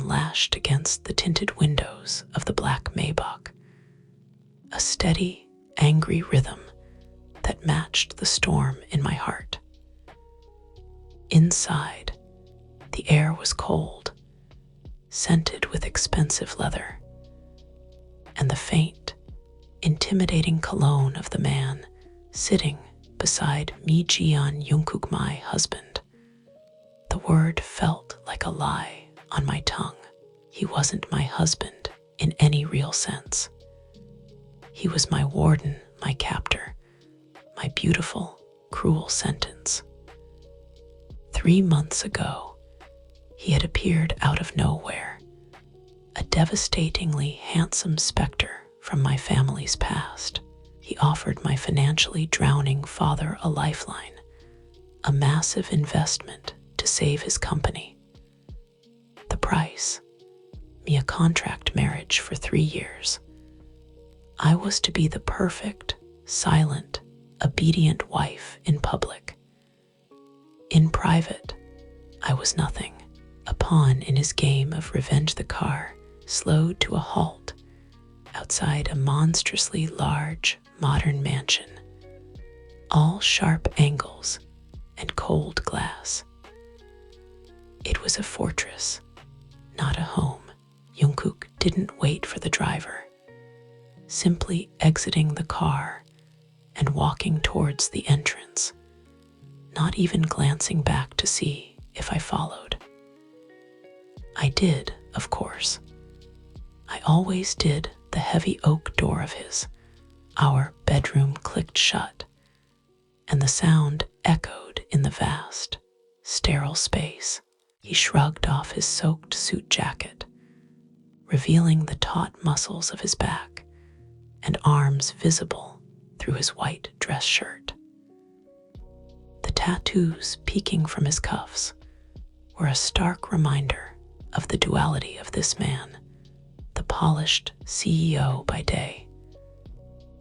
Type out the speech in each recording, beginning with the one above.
lashed against the tinted windows of the black Maybach, a steady, angry rhythm that matched the storm in my heart. Inside, the air was cold, scented with expensive leather, and the faint, intimidating cologne of the man sitting beside Jungkook, my husband. The word felt like a lie on my tongue. He wasn't my husband in any real sense. He was my warden, my captor, my beautiful, cruel sentence. 3 months ago, he had appeared out of nowhere, a devastatingly handsome specter from my family's past. He offered my financially drowning father a lifeline, a massive investment to save his company. The price, me a contract marriage for 3 years. I was to be the perfect, silent, obedient wife in public. In private, I was nothing, a pawn in his game of revenge. The car slowed to a halt outside a monstrously large, modern mansion, all sharp angles and cold glass. It was a fortress, not a home. Jungkook didn't wait for the driver, simply exiting the car and walking towards the entrance, not even glancing back to see if I followed. I did, of course. I always did. The heavy oak door of our bedroom clicked shut, and the sound echoed in the vast, sterile space. He shrugged off his soaked suit jacket, revealing the taut muscles of his back and arms visible through his white dress shirt. The tattoos peeking from his cuffs were a stark reminder of the duality of this man, the polished CEO by day,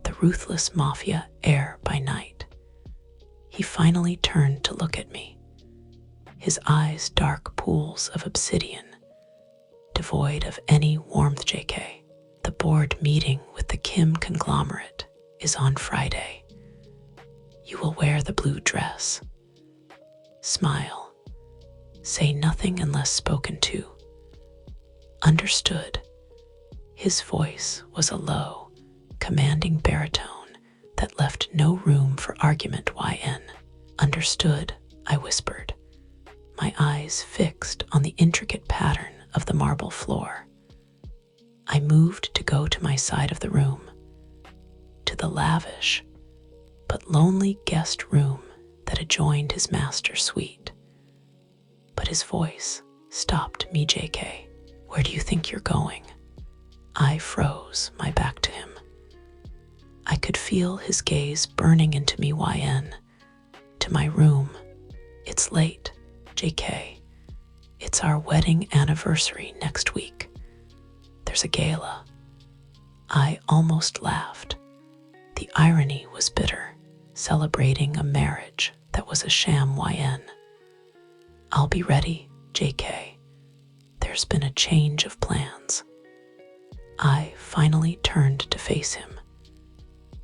the ruthless mafia heir by night. He finally turned to look at me, his eyes dark pools of obsidian, devoid of any warmth. JK, the board meeting with the Kim conglomerate is on Friday. You will wear the blue dress. Smile. Say nothing unless spoken to. Understood. His voice was a low, commanding baritone that left no room for argument. YN. Understood, I whispered, my eyes fixed on the intricate pattern of the marble floor. I moved to go to my side of the room, to the lavish but lonely guest room that adjoined his master suite. But his voice stopped me. JK, where do you think you're going? I froze, my back to him. I could feel his gaze burning into me. YN. To my room. It's late, JK. It's our wedding anniversary next week. There's a gala. I almost laughed. The irony was bitter, celebrating a marriage that was a sham. YN. I'll be ready, JK. There's been a change of plans. I finally turned to face him.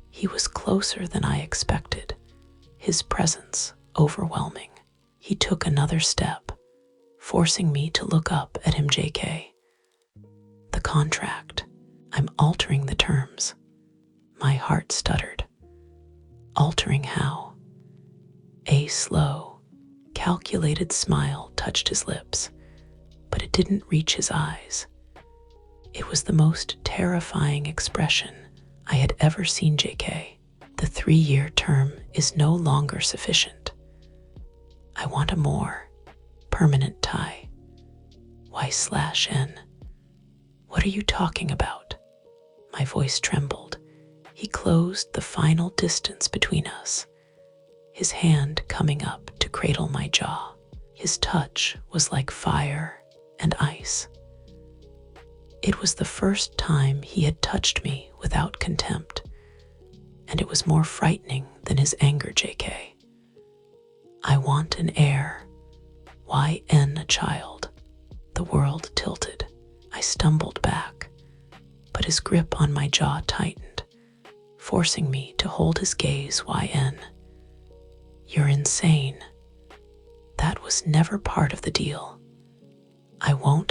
He was closer than I expected, his presence overwhelming. He took another step, forcing me to look up at him. JK. The contract. I'm altering the terms. My heart stuttered. Altering how? A slow, calculated smile touched his lips, but it didn't reach his eyes. It was the most terrifying expression I had ever seen. JK, the 3-year term is no longer sufficient. I want a more permanent tie. Y/N. What are you talking about? My voice trembled. He closed the final distance between us, his hand coming up to cradle my jaw. His touch was like fire and ice. It was the first time he had touched me without contempt, and it was more frightening than his anger. JK. I want an heir. YN, a child. The world tilted. stumbled back, but his grip on my jaw tightened, forcing me to hold his gaze. YN. You're insane. That was never part of the deal.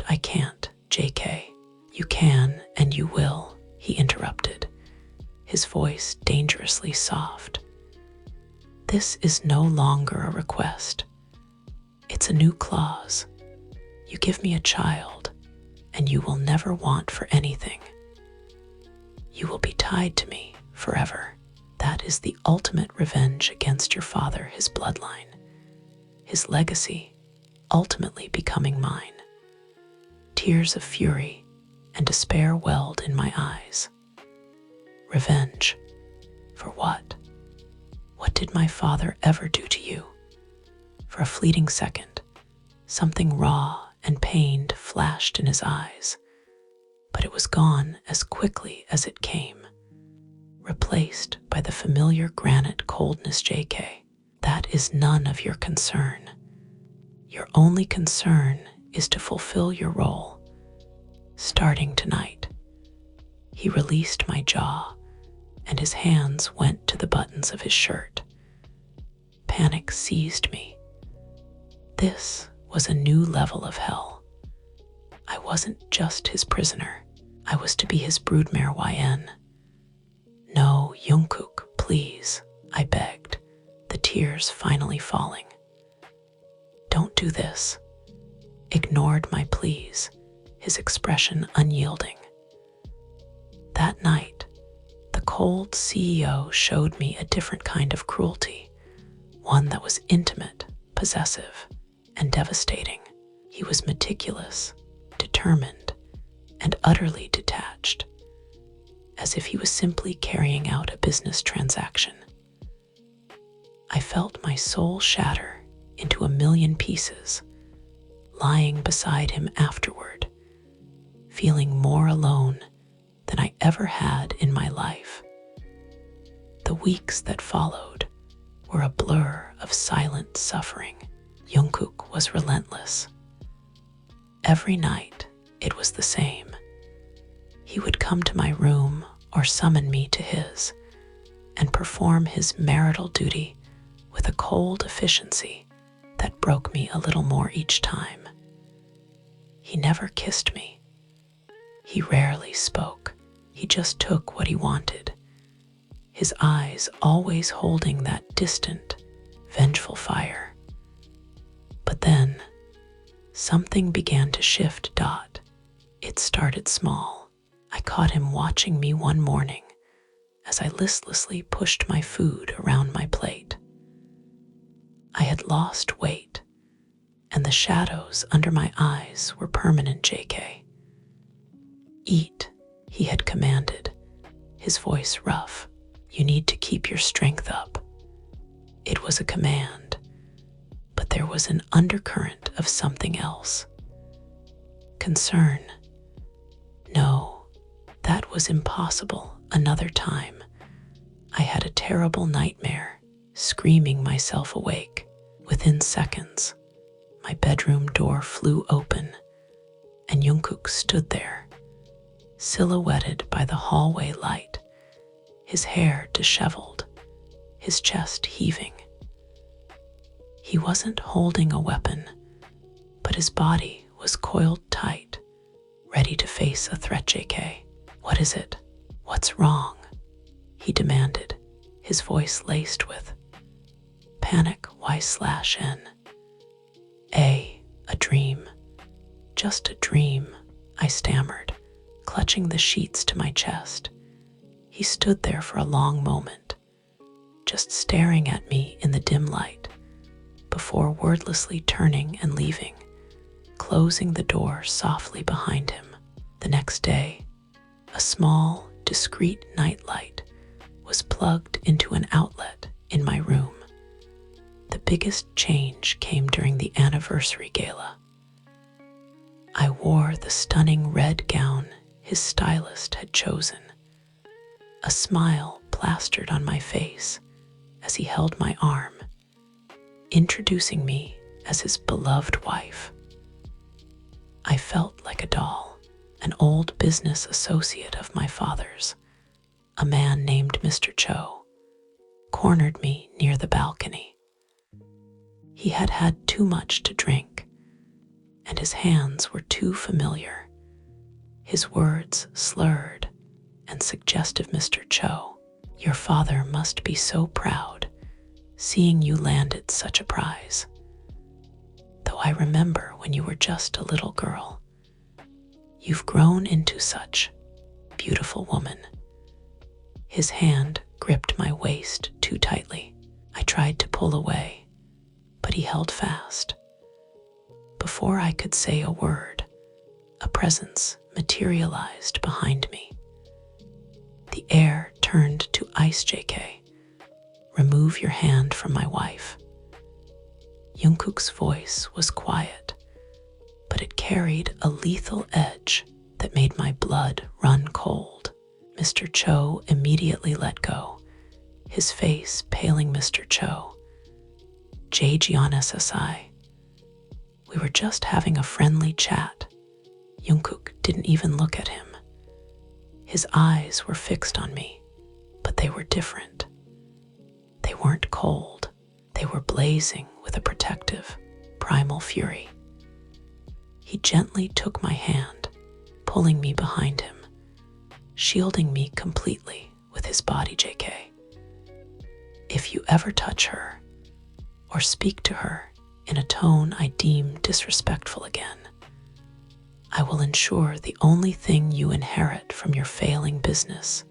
I can't, JK. You can and you will, he interrupted, his voice dangerously soft. This is no longer a request. It's a new clause. You give me a child, and you will never want for anything. You will be tied to me forever. That is the ultimate revenge against your father, his bloodline, his legacy, ultimately becoming mine. Tears of fury and despair welled in my eyes. Revenge? For what? What did my father ever do to you? For a fleeting second, something raw and pained flashed in his eyes, but it was gone as quickly as it came, replaced by the familiar granite coldness. JK, that is none of your concern. Your only concern is to fulfill your role. Starting tonight. He released my jaw, and his hands went to the buttons of his shirt. Panic seized me. This was a new level of hell. I wasn't just his prisoner. I was to be his broodmare. YN. No, Jungkook, please, I begged, the tears finally falling. Don't do this. Ignored my pleas, his expression unyielding. That night, the cold CEO showed me a different kind of cruelty, one that was intimate, possessive, and devastating. He was meticulous, determined, and utterly detached, as if he was simply carrying out a business transaction. I felt my soul shatter into a million pieces, lying beside him afterward, feeling more alone than I ever had in my life. The weeks that followed were a blur of silent suffering. Jungkook was relentless. Every night, it was the same. He would come to my room or summon me to his, and perform his marital duty with a cold efficiency that broke me a little more each time. He never kissed me. He rarely spoke. He just took what he wanted, his eyes always holding that distant, vengeful fire. But then, something began to shift. It started small. I caught him watching me one morning as I listlessly pushed my food around my plate. I had lost weight, and the shadows under my eyes were permanent. JK. Eat, he had commanded, his voice rough. You need to keep your strength up. It was a command, but there was an undercurrent of something else. Concern. No, that was impossible. Another time, I had a terrible nightmare, screaming myself awake. Within seconds, my bedroom door flew open, and Jungkook stood there, silhouetted by the hallway light, his hair disheveled, his chest heaving. He wasn't holding a weapon, but his body was coiled tight, ready to face a threat. JK, what is it? What's wrong? He demanded, his voice laced with panic. Y/N. A dream. Just a dream, I stammered, clutching the sheets to my chest. He stood there for a long moment, just staring at me in the dim light, before wordlessly turning and leaving, closing the door softly behind him. The next day, a small, discreet nightlight was plugged into an outlet in my room. The biggest change came during the anniversary gala. I wore the stunning red gown his stylist had chosen, a smile plastered on my face as he held my arm, introducing me as his beloved wife. I felt like a doll, an old business associate of my father's, a man named Mr. Cho, cornered me near the balcony. He had had too much to drink, and his hands were too familiar, his words slurred and suggestive. Mr. Cho, your father must be so proud, seeing you landed such a prize. Though I remember when you were just a little girl, you've grown into such beautiful woman. His hand gripped my waist too tightly. I tried to pull away, but he held fast. Before I could say a word, a presence materialized behind me. The air turned to ice. JK, remove your hand from my wife. Jungkook's voice was quiet, but it carried a lethal edge that made my blood run cold. Mr. Cho immediately let go, his face paling. Mr. Cho, JGON. We were just having a friendly chat. Jungkook didn't even look at him. His eyes were fixed on me, but they were different. They weren't cold. They were blazing with a protective, primal fury. He gently took my hand, pulling me behind him, shielding me completely with his body. JK, if you ever touch her or speak to her in a tone I deem disrespectful again, I will ensure the only thing you inherit from your failing business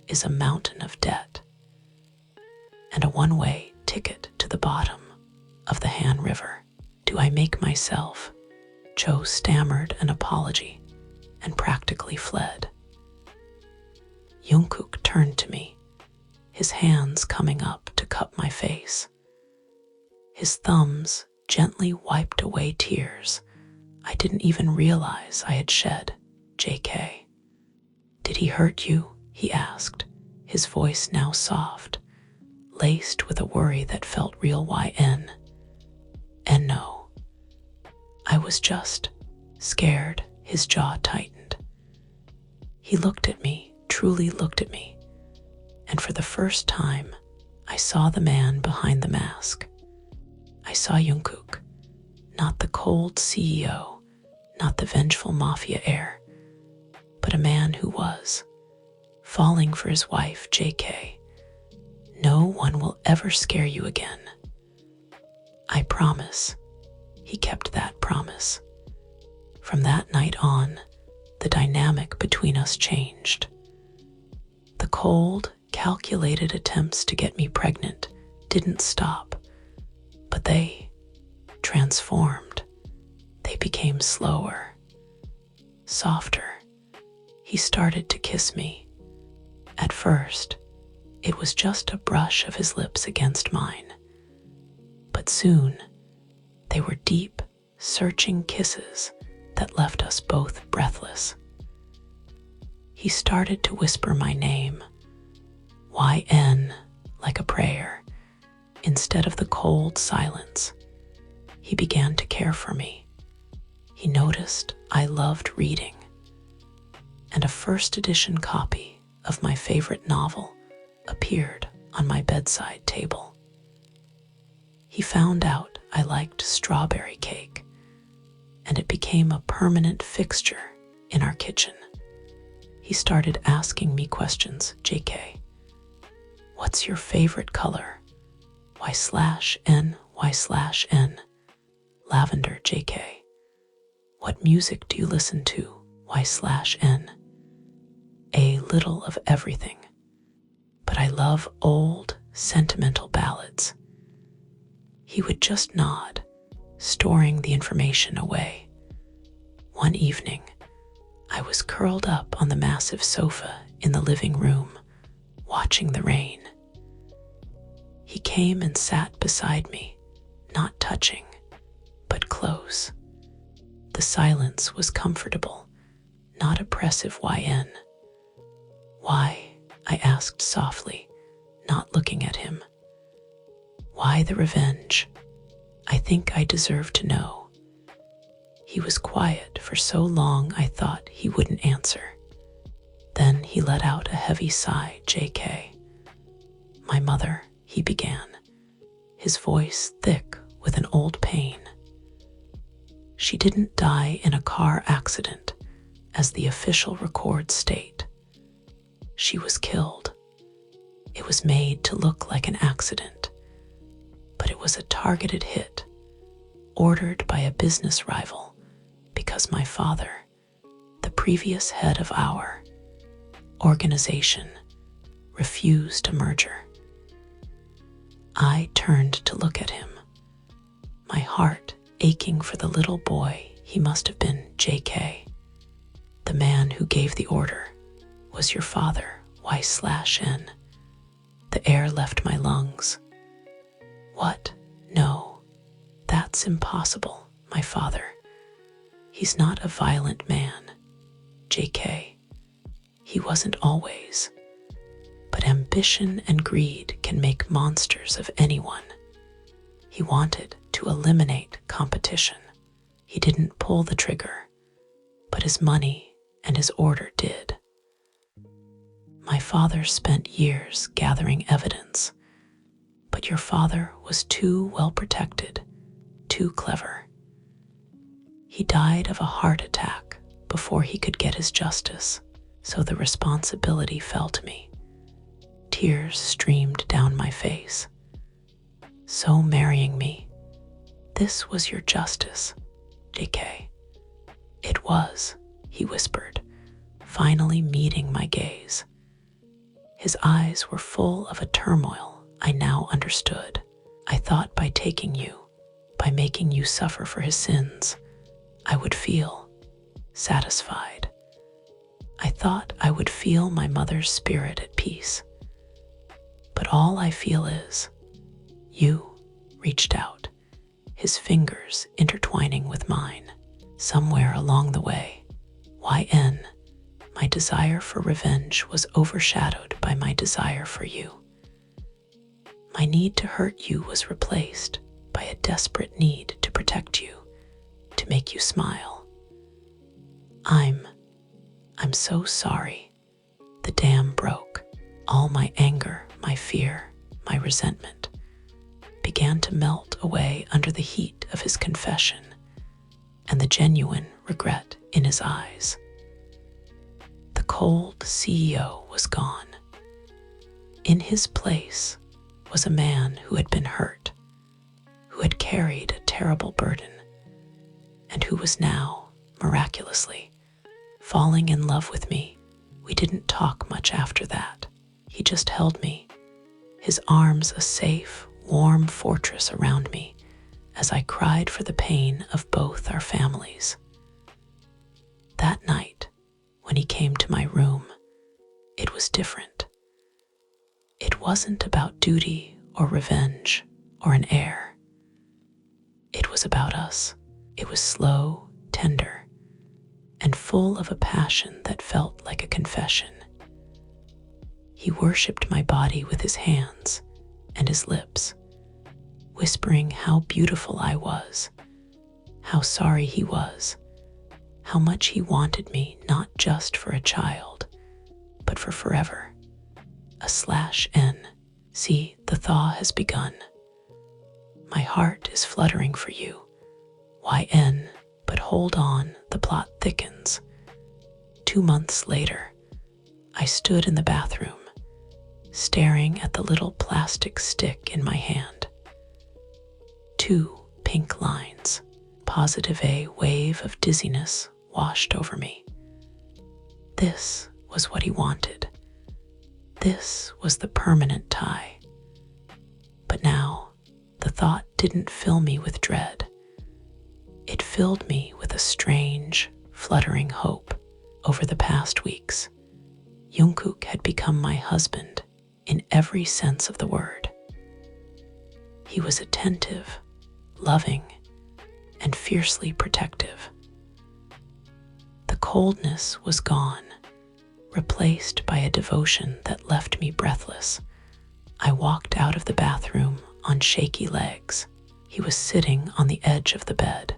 is a mountain of debt and a one-way ticket to the bottom of the Han River. Do I make myself? Cho stammered an apology and practically fled. Jungkook turned to me, his hands coming up to cup my face. His thumbs gently wiped away tears I didn't even realize I had shed. JK, did he hurt you? He asked, his voice now soft, laced with a worry that felt real. YN. And no, I was just scared. His jaw tightened. He looked at me, truly looked at me, and for the first time, I saw the man behind the mask. I saw Jungkook, not the cold CEO, not the vengeful mafia heir, but a man who was falling for his wife. JK, no one will ever scare you again. I promise. He kept that promise. From that night on, the dynamic between us changed. The cold, calculated attempts to get me pregnant didn't stop, but they transformed. They became slower, softer. He started to kiss me. At first, it was just a brush of his lips against mine. But soon, they were deep, searching kisses that left us both breathless. He started to whisper my name, YN, like a prayer. Instead of the cold silence, he began to care for me. He noticed I loved reading, and a first edition copy of my favorite novel appeared on my bedside table. He found out I liked strawberry cake, and it became a permanent fixture in our kitchen. He started asking me questions. JK, what's your favorite color? Y/N, Y/N. Lavender. JK, what music do you listen to? Y/N. A little of everything, but I love old, sentimental ballads. He would just nod, storing the information away. One evening, I was curled up on the massive sofa in the living room, watching the rain. He came and sat beside me, not touching, but close. The silence was comfortable, not oppressive. YN. Why? I asked softly, not looking at him. Why the revenge? I think I deserve to know. He He was quiet for so long I thought he wouldn't answer. Then he let out a heavy sigh. "JK. My mother," he began, his voice thick with an old pain. "She didn't die in a car accident, as the official records state. She was killed. It was made to look like an accident, but it was a targeted hit, ordered by a business rival, because my father, the previous head of our organization, refused a merger." I turned to look at him, my heart aching for the little boy he must have been. "JK, the man who gave the order was your father. Y/N. The air left my lungs. "What? No, that's impossible. My father, he's not a violent man. JK, he wasn't always. But ambition and greed can make monsters of anyone. He wanted to eliminate competition. He didn't pull the trigger, but his money and his order did. My father spent years gathering evidence, but your father was too well protected, too clever. He died of a heart attack before he could get his justice, so the responsibility fell to me. Tears streamed down my face. So marrying me, this was your justice, JK. It was, he whispered, finally meeting my gaze. His eyes were full of a turmoil I now understood. I thought by taking you, by making you suffer for his sins, I would feel satisfied. I thought I would feel my mother's spirit at peace. But all I feel is, you reached out, his fingers intertwining with mine. Somewhere along the way, YN, my desire for revenge was overshadowed by my desire for you. My need to hurt you was replaced by a desperate need to protect you, to make you smile. I'm so sorry. The dam broke. All my anger, my fear, my resentment began to melt away under the heat of his confession and the genuine regret in his eyes. The cold CEO was gone. In his place was a man who had been hurt, who had carried a terrible burden, and who was now, miraculously, falling in love with me. We didn't talk much after that. He just held me, his arms a safe, warm fortress around me as I cried for the pain of both our families. That night, when he came to my room, it was different. It wasn't about duty or revenge or an heir. It was about us. It was slow, tender, and full of a passion that felt like a confession. He worshipped my body with his hands and his lips, whispering how beautiful I was, how sorry he was, how much he wanted me not just for a child, but for forever. /N. See, the thaw has begun. My heart is fluttering for you. YN, but hold on, the plot thickens. 2 months later, I stood in the bathroom, staring at the little plastic stick in my hand. 2 pink lines. Positive a wave of dizziness washed over me. This was what he wanted. This was the permanent tie. But now, the thought didn't fill me with dread. It filled me with a strange, fluttering hope. Over the past weeks, Jungkook had become my husband in every sense of the word. He was attentive, loving, and fiercely protective. The coldness was gone, replaced by a devotion that left me breathless. I walked out of the bathroom on shaky legs. He was sitting on the edge of the bed,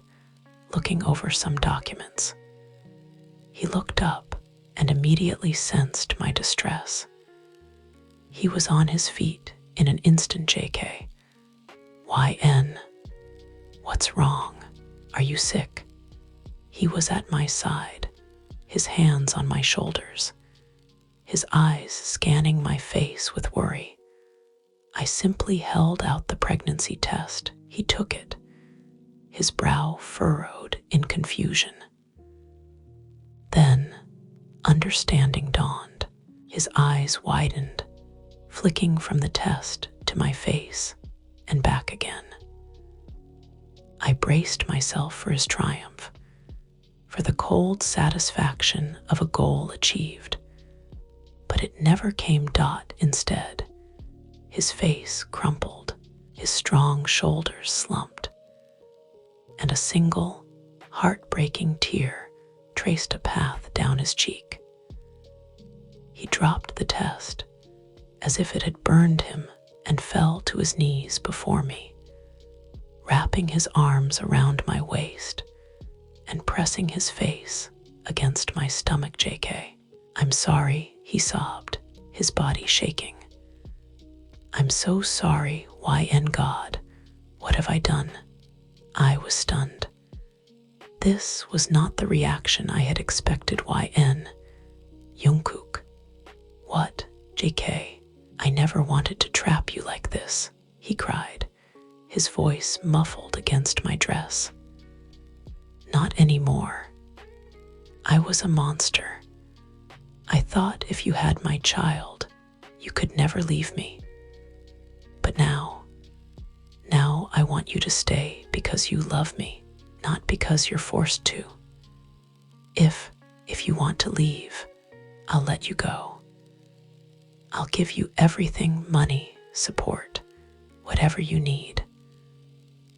looking over some documents. He looked up and immediately sensed my distress. He was on his feet in an instant. JK. YN. What's wrong? Are you sick? He was at my side, his hands on my shoulders, his eyes scanning my face with worry. I simply held out the pregnancy test. He took it, his brow furrowed in confusion. Then, understanding dawned. His eyes widened, flicking from the test to my face and back again. I braced myself for his triumph, for the cold satisfaction of a goal achieved. But it never came. Instead, his face crumpled, his strong shoulders slumped, and a single, heartbreaking tear traced a path down his cheek. He dropped the test as if it had burned him and fell to his knees before me, wrapping his arms around my waist and pressing his face against my stomach. JK. I'm sorry, he sobbed, his body shaking. I'm so sorry. YN. God, what have I done? I was stunned. This was not the reaction I had expected. YN. Jungkook. What? JK. I never wanted to trap you like this, he cried, his voice muffled against my dress. Not anymore. I was a monster. I thought if you had my child, you could never leave me. But now I want you to stay because you love me, not because you're forced to. If you want to leave, I'll let you go. I'll give you everything, money, support, whatever you need.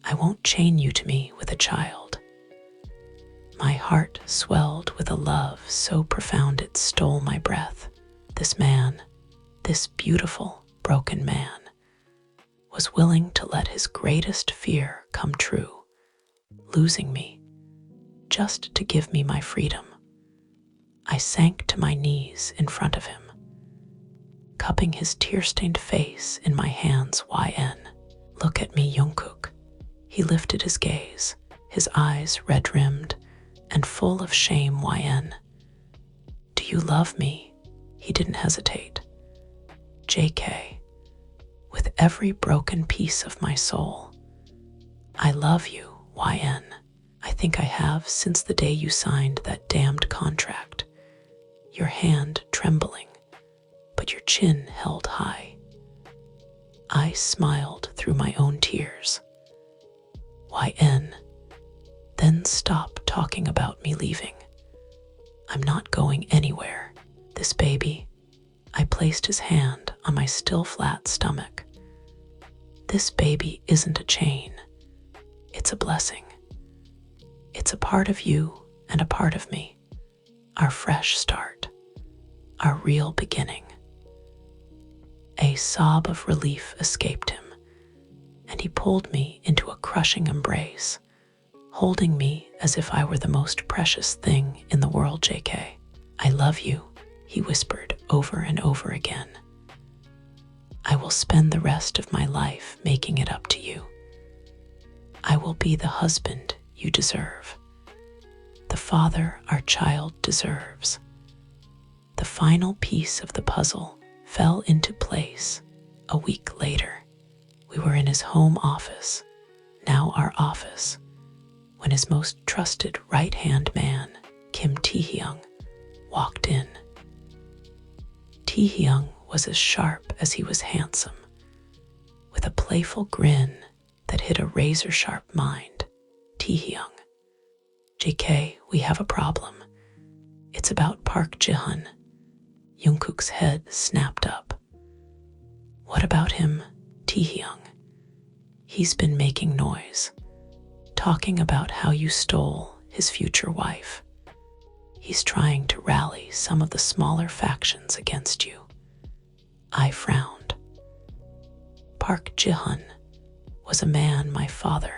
I won't chain you to me with a child. My heart swelled with a love so profound it stole my breath. This man, this beautiful, broken man, was willing to let his greatest fear come true, losing me, just to give me my freedom. I sank to my knees in front of him, cupping his tear-stained face in my hands. YN. Look at me, Jungkook. He lifted his gaze, his eyes red-rimmed and full of shame. YN. Do you love me? He didn't hesitate. JK. With every broken piece of my soul. I love you, YN. I think I have since the day you signed that damned contract. Your hand trembling, but your chin held high. I smiled through my own tears. YN. Then stop talking about me leaving. I'm not going anywhere. This baby. I placed his hand on my still flat stomach. This baby isn't a chain. It's a blessing. It's a part of you and a part of me. Our fresh start. Our real beginning. A sob of relief escaped him, and he pulled me into a crushing embrace, holding me as if I were the most precious thing in the world. JK. I love you, he whispered over and over again. I will spend the rest of my life making it up to you. I will be the husband you deserve, the father our child deserves. The final piece of the puzzle fell into place a week later. We were in his home office, now our office, when his most trusted right-hand man, Kim Taehyung, walked in. Taehyung was as sharp as he was handsome, with a playful grin that hid a razor-sharp mind. Taehyung. JK, we have a problem. It's about Park Ji-hun. Jungkook's head snapped up. What about him, Taehyung? He's been making noise, talking about how you stole his future wife. He's trying to rally some of the smaller factions against you. I frowned. Park Ji-hun was a man my father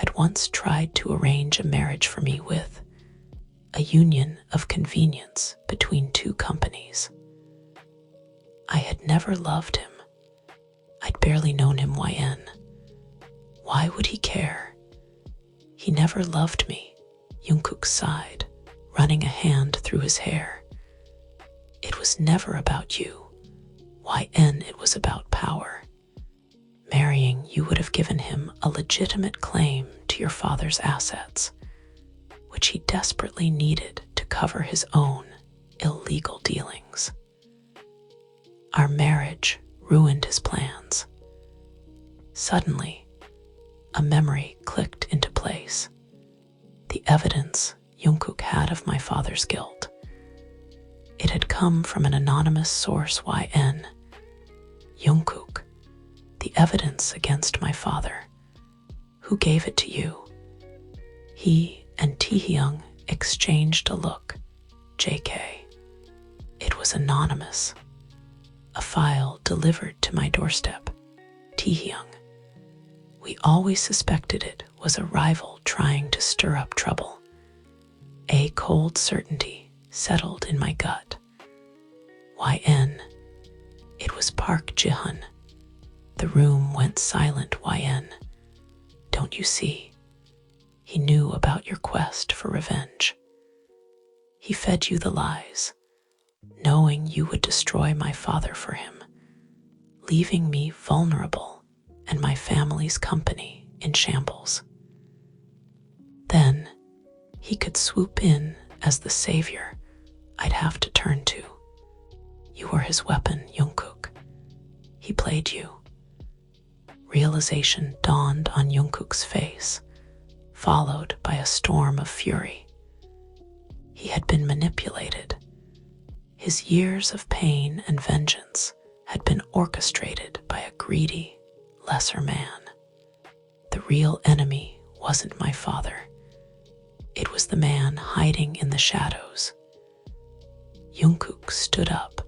had once tried to arrange a marriage for me with a union of convenience between two companies. I had never loved him. I'd barely known him YN. Why would he care? He never loved me, Jungkook sighed, running a hand through his hair. It was never about you. YN, it was about power. Marrying you would have given him a legitimate claim to your father's assets, which he desperately needed to cover his own illegal dealings. Our marriage ruined his plans. Suddenly, a memory clicked into place. The evidence Jungkook had of my father's guilt. It had come from an anonymous source, YN. Jungkook, the evidence against my father. Who gave it to you? He and Taehyung exchanged a look. JK. It was anonymous. A file delivered to my doorstep. Taehyung. We always suspected it was a rival trying to stir up trouble. A cold certainty settled in my gut. YN. It was Park Ji-hun. The room went silent. YN. Don't you see? He knew about your quest for revenge. He fed you the lies, knowing you would destroy my father for him, leaving me vulnerable and my family's company in shambles. Then he could swoop in as the savior I'd have to turn to. You were his weapon, Jungkook. He played you. Realization dawned on Jungkook's face, followed by a storm of fury. He had been manipulated. His years of pain and vengeance had been orchestrated by a greedy, lesser man. The real enemy wasn't my father. It was the man hiding in the shadows. Jungkook stood up,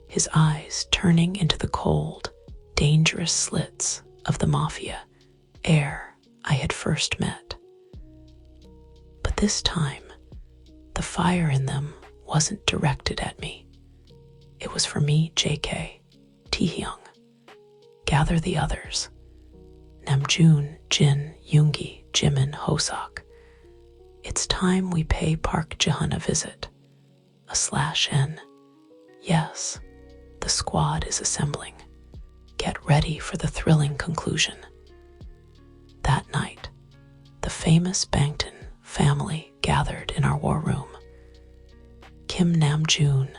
his eyes turning into the cold, dangerous slits of the Mafia ere I had first met. But this time, the fire in them wasn't directed at me. It was for me, JK, Taehyung. Gather the others. Namjoon, Jin, Yoongi, Jimin, Hoseok. It's time we pay Park Ji-hun a visit. /N. Yes, the squad is assembling. Get ready for the thrilling conclusion. That night, the famous Bangtan family gathered in our war room. Kim Namjoon,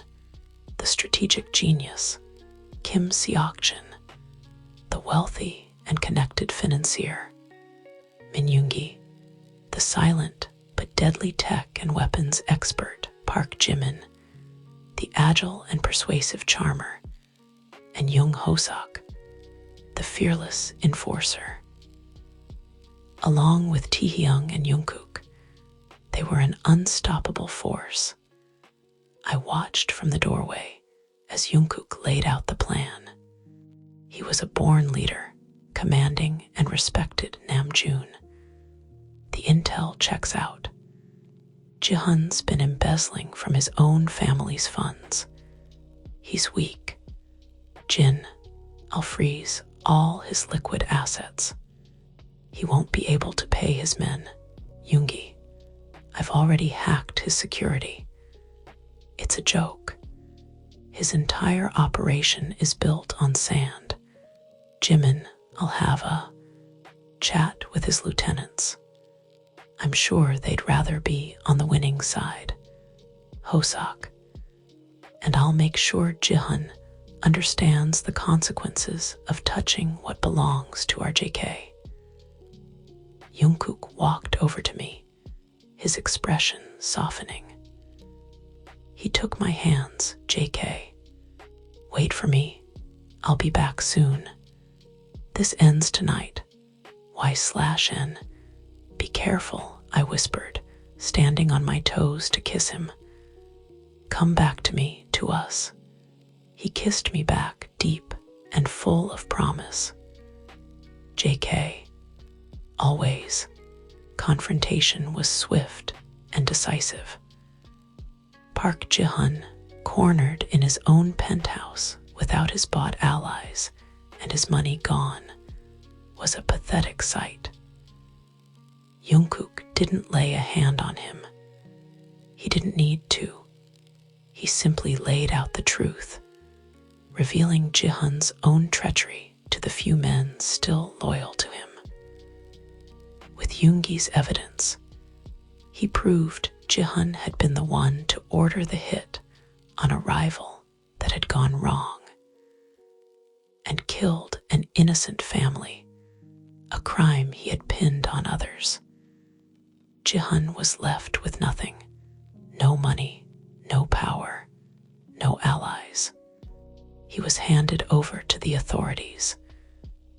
the strategic genius. Kim Seok-jin, the wealthy and connected financier. Min Yoongi, the silent but deadly tech and weapons expert. Park Jimin, the agile and persuasive charmer. And Jung Hoseok, the fearless enforcer. Along with Taehyung and Jungkook, they were an unstoppable force. I watched from the doorway as Jungkook laid out the plan. He was a born leader, commanding and respected Namjoon. The intel checks out. Ji-hun's been embezzling from his own family's funds. He's weak. Jin, I'll freeze all his liquid assets. He won't be able to pay his men. Yoongi, I've already hacked his security. It's a joke. His entire operation is built on sand. Jimin, I'll have a chat with his lieutenants. I'm sure they'd rather be on the winning side. Hoseok, and I'll make sure Ji-hun understands the consequences of touching what belongs to our JK. Jungkook walked over to me, his expression softening. He took my hands. JK, wait for me. I'll be back soon. This ends tonight. Y/N. Be careful, I whispered, standing on my toes to kiss him. Come back to me, to us. He kissed me back, deep and full of promise. JK, Always, confrontation was swift and decisive. Park Ji-hun, cornered in his own penthouse without his bought allies and his money gone, was a pathetic sight. Jungkook didn't lay a hand on him. He didn't need to. He simply laid out the truth, revealing Ji-hun's own treachery to the few men still loyal to him. With Yoongi's evidence, he proved Ji-hun had been the one to order the hit on a rival that had gone wrong and killed an innocent family, a crime he had pinned on others. Ji-hun was left with nothing. No money, no power, no allies. He was handed over to the authorities,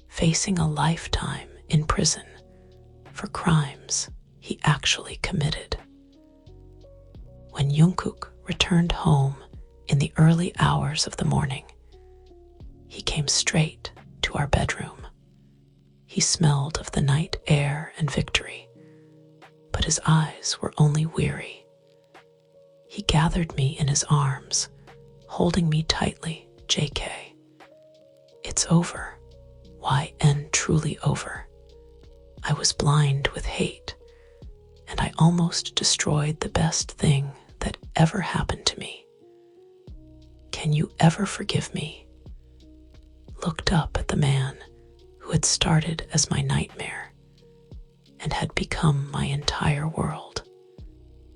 facing a lifetime in prison for crimes he actually committed. When Jungkook returned home in the early hours of the morning, he came straight to our bedroom. He smelled of the night air and victory, but his eyes were only weary. He gathered me in his arms, holding me tightly. JK. It's over. YN truly over. I was blind with hate, and I almost destroyed the best thing that ever happened to me. Can you ever forgive me? Looked up at the man who had started as my nightmare and had become my entire world.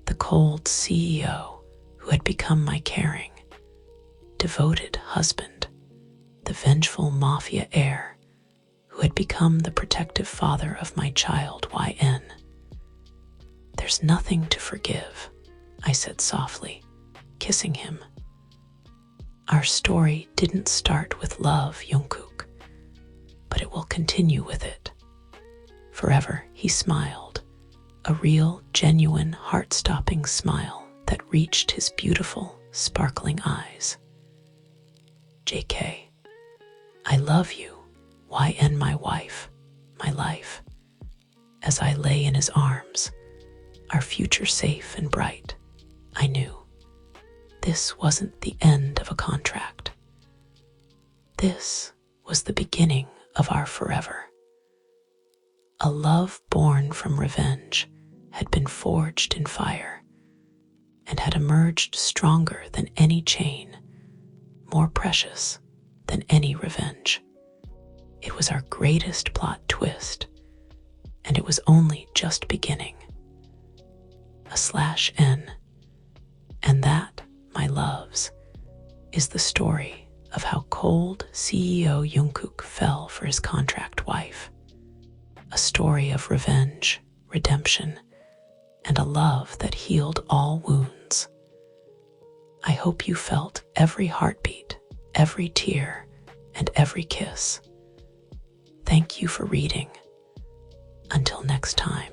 The cold CEO who had become my caring, devoted husband, the vengeful mafia heir who had become the protective father of my child, YN. There's nothing to forgive, I said softly, kissing him. Our story didn't start with love, Jungkook, but it will continue with it. Forever, he smiled, a real, genuine, heart-stopping smile that reached his beautiful, sparkling eyes. JK, I love you, YN, my wife, my life. As I lay in his arms, our future safe and bright, I knew this wasn't the end of a contract. This was the beginning of our forever. A love born from revenge had been forged in fire and had emerged stronger than any chain, more precious than any revenge. It was our greatest plot twist, and it was only just beginning. /N, and that, my loves, is the story of how cold CEO Jungkook fell for his contract wife. A story of revenge, redemption, and a love that healed all wounds. I hope you felt every heartbeat, every tear, and every kiss. Thank you for reading. Until next time.